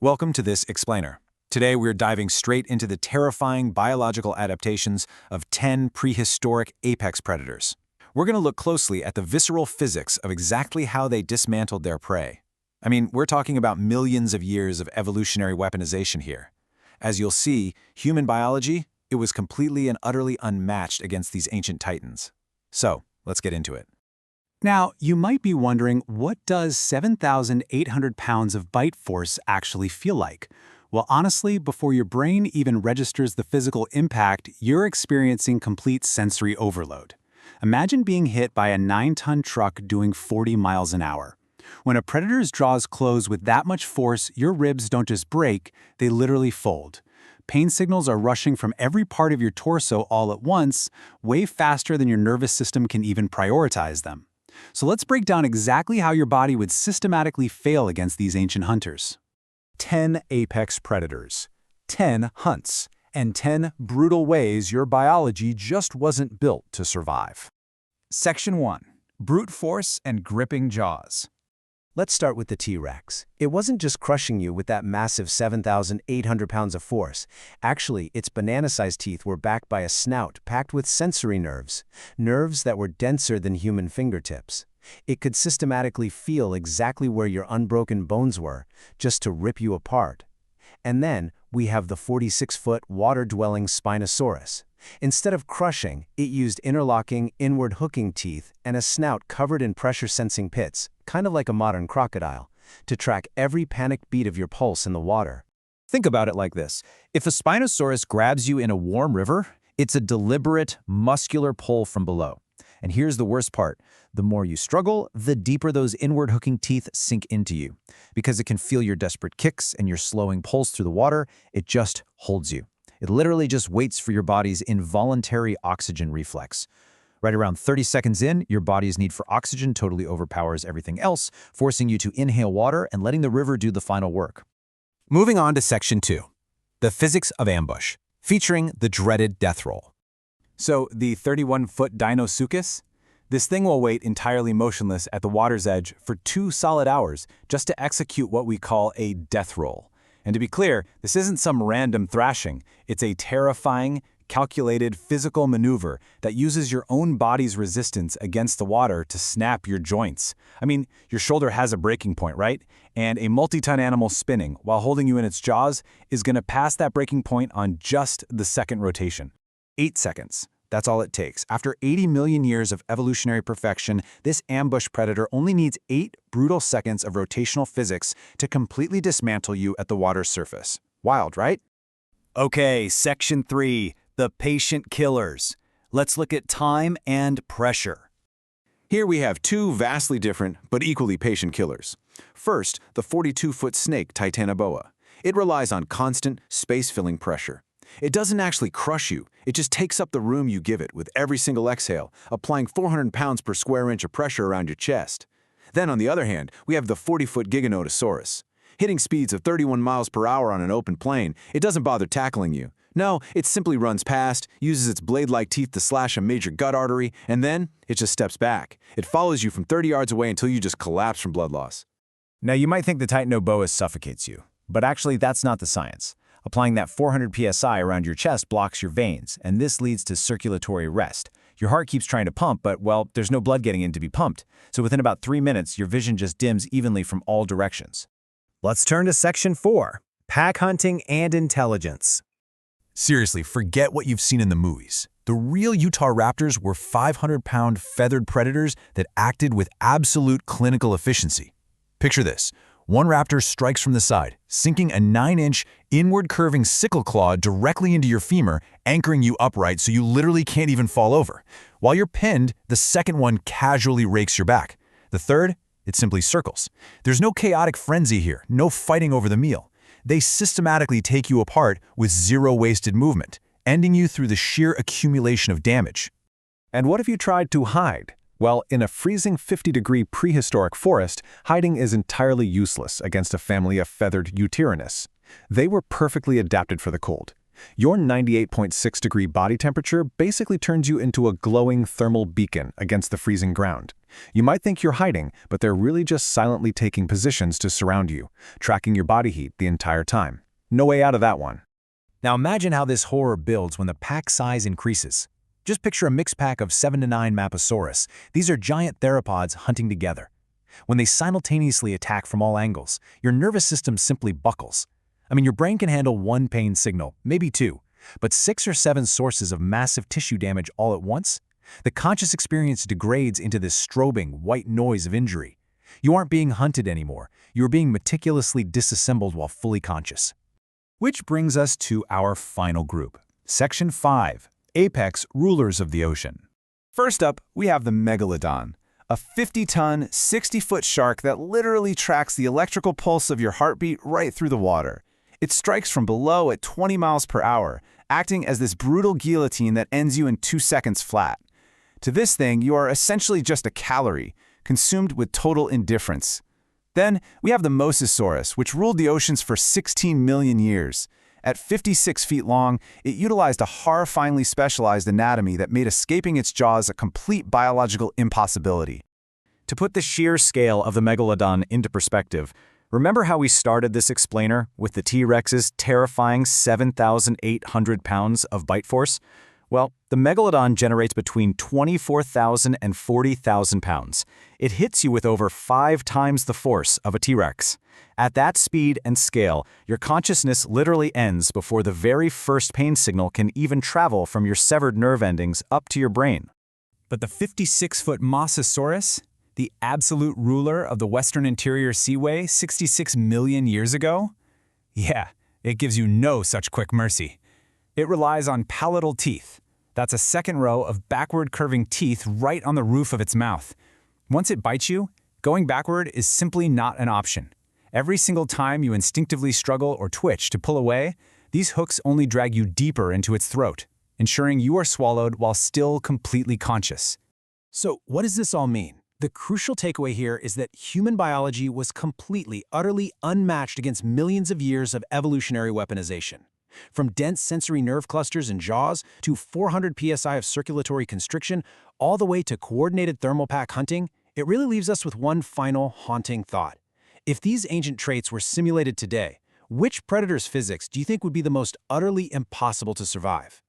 Welcome to this explainer. Today we're diving straight into the terrifying biological adaptations of 10 prehistoric apex predators. We're going to look closely at the visceral physics of exactly how they dismantled their prey. I mean, we're talking about millions of years of evolutionary weaponization here. As you'll see, human biology, it was completely and utterly unmatched against these ancient titans. So, let's get into it. Now, you might be wondering, what does 7,800 pounds of bite force actually feel like? Well, honestly, before your brain even registers the physical impact, you're experiencing complete sensory overload. Imagine being hit by a 9-ton truck doing 40 miles an hour. When a predator's jaws close with that much force, your ribs don't just break, they literally fold. Pain signals are rushing from every part of your torso all at once, way faster than your nervous system can even prioritize them. So let's break down exactly how your body would systematically fail against these ancient hunters. 10 apex predators, 10 hunts, and 10 brutal ways your biology just wasn't built to survive. Section 1. Brute force and gripping jaws. Let's start with the T-Rex. It wasn't just crushing you with that massive 7,800 pounds of force. Actually, its banana-sized teeth were backed by a snout packed with sensory nerves that were denser than human fingertips. It could systematically feel exactly where your unbroken bones were, just to rip you apart. And then, we have the 46-foot water-dwelling Spinosaurus. Instead of crushing, it used interlocking, inward-hooking teeth and a snout covered in pressure-sensing pits, kind of like a modern crocodile, to track every panicked beat of your pulse in the water. Think about it like this. If a Spinosaurus grabs you in a warm river, it's a deliberate, muscular pull from below. And here's the worst part. The more you struggle, the deeper those inward-hooking teeth sink into you. Because it can feel your desperate kicks and your slowing pulse through the water, it just holds you. It literally just waits for your body's involuntary oxygen reflex. Right around 30 seconds in, your body's need for oxygen totally overpowers everything else, forcing you to inhale water and letting the river do the final work. Moving on to Section 2. The physics of ambush, featuring the dreaded death roll. So, the 31-foot Dinosuchus? This thing will wait entirely motionless at the water's edge for 2 solid hours just to execute what we call a death roll. And to be clear, this isn't some random thrashing. It's a terrifying, calculated physical maneuver that uses your own body's resistance against the water to snap your joints. I mean, your shoulder has a breaking point, right? And a multi-ton animal spinning while holding you in its jaws is going to pass that breaking point on just the second rotation. 8 seconds. That's all it takes. After 80 million years of evolutionary perfection, this ambush predator only needs 8 brutal seconds of rotational physics to completely dismantle you at the water's surface. Wild, right? Okay, Section 3, the patient killers. Let's look at time and pressure. Here we have 2 vastly different but equally patient killers. First, the 42-foot snake Titanoboa. It relies on constant, space-filling pressure. It doesn't actually crush you, it just takes up the room you give it with every single exhale, applying 400 pounds per square inch of pressure around your chest. Then on the other hand, we have the 40-foot Giganotosaurus. Hitting speeds of 31 miles per hour on an open plain, it doesn't bother tackling you. No, it simply runs past, uses its blade-like teeth to slash a major gut artery, and then it just steps back. It follows you from 30 yards away until you just collapse from blood loss. Now, you might think the Titanoboa suffocates you, but actually that's not the science. Applying that 400 psi around your chest blocks your veins, and this leads to circulatory arrest. Your heart keeps trying to pump, but, well, there's no blood getting in to be pumped. So within about 3 minutes, your vision just dims evenly from all directions. Let's turn to Section 4, pack hunting and intelligence. Seriously, forget what you've seen in the movies. The real Utah raptors were 500-pound feathered predators that acted with absolute clinical efficiency. Picture this. One raptor strikes from the side, sinking a 9-inch, inward-curving sickle claw directly into your femur, anchoring you upright so you literally can't even fall over. While you're pinned, the second one casually rakes your back. The third, it simply circles. There's no chaotic frenzy here, no fighting over the meal. They systematically take you apart with zero wasted movement, ending you through the sheer accumulation of damage. And what if you tried to hide? Well, in a freezing 50-degree prehistoric forest, hiding is entirely useless against a family of feathered Utyrannus. They were perfectly adapted for the cold. Your 98.6-degree body temperature basically turns you into a glowing thermal beacon against the freezing ground. You might think you're hiding, but they're really just silently taking positions to surround you, tracking your body heat the entire time. No way out of that one. Now imagine how this horror builds when the pack size increases. Just picture a mixed pack of 7 to 9 Maposaurus. These are giant theropods hunting together. When they simultaneously attack from all angles, your nervous system simply buckles. I mean, your brain can handle one pain signal, maybe two, but 6 or 7 sources of massive tissue damage all at once? The conscious experience degrades into this strobing, white noise of injury. You aren't being hunted anymore. You are being meticulously disassembled while fully conscious. Which brings us to our final group. Section 5. Apex Rulers of the Ocean. First up, we have the Megalodon, a 50-ton, 60-foot shark that literally tracks the electrical pulse of your heartbeat right through the water. It strikes from below at 20 miles per hour, acting as this brutal guillotine that ends you in 2 seconds flat. To this thing, you are essentially just a calorie, consumed with total indifference. Then, we have the Mosasaurus, which ruled the oceans for 16 million years. At 56 feet long, it utilized a horrifyingly specialized anatomy that made escaping its jaws a complete biological impossibility. To put the sheer scale of the Megalodon into perspective, remember how we started this explainer with the T-Rex's terrifying 7,800 pounds of bite force? Well, the Megalodon generates between 24,000 and 40,000 pounds. It hits you with over 5 times the force of a T-Rex. At that speed and scale, your consciousness literally ends before the very first pain signal can even travel from your severed nerve endings up to your brain. But the 56-foot Mosasaurus, the absolute ruler of the Western Interior Seaway 66 million years ago? Yeah, it gives you no such quick mercy. It relies on palatal teeth. That's a second row of backward-curving teeth right on the roof of its mouth. Once it bites you, going backward is simply not an option. Every single time you instinctively struggle or twitch to pull away, these hooks only drag you deeper into its throat, ensuring you are swallowed while still completely conscious. So what does this all mean? The crucial takeaway here is that human biology was completely, utterly unmatched against millions of years of evolutionary weaponization. From dense sensory nerve clusters and jaws to 400 psi of circulatory constriction, all the way to coordinated thermal pack hunting, it really leaves us with one final haunting thought. If these ancient traits were simulated today, which predator's physics do you think would be the most utterly impossible to survive?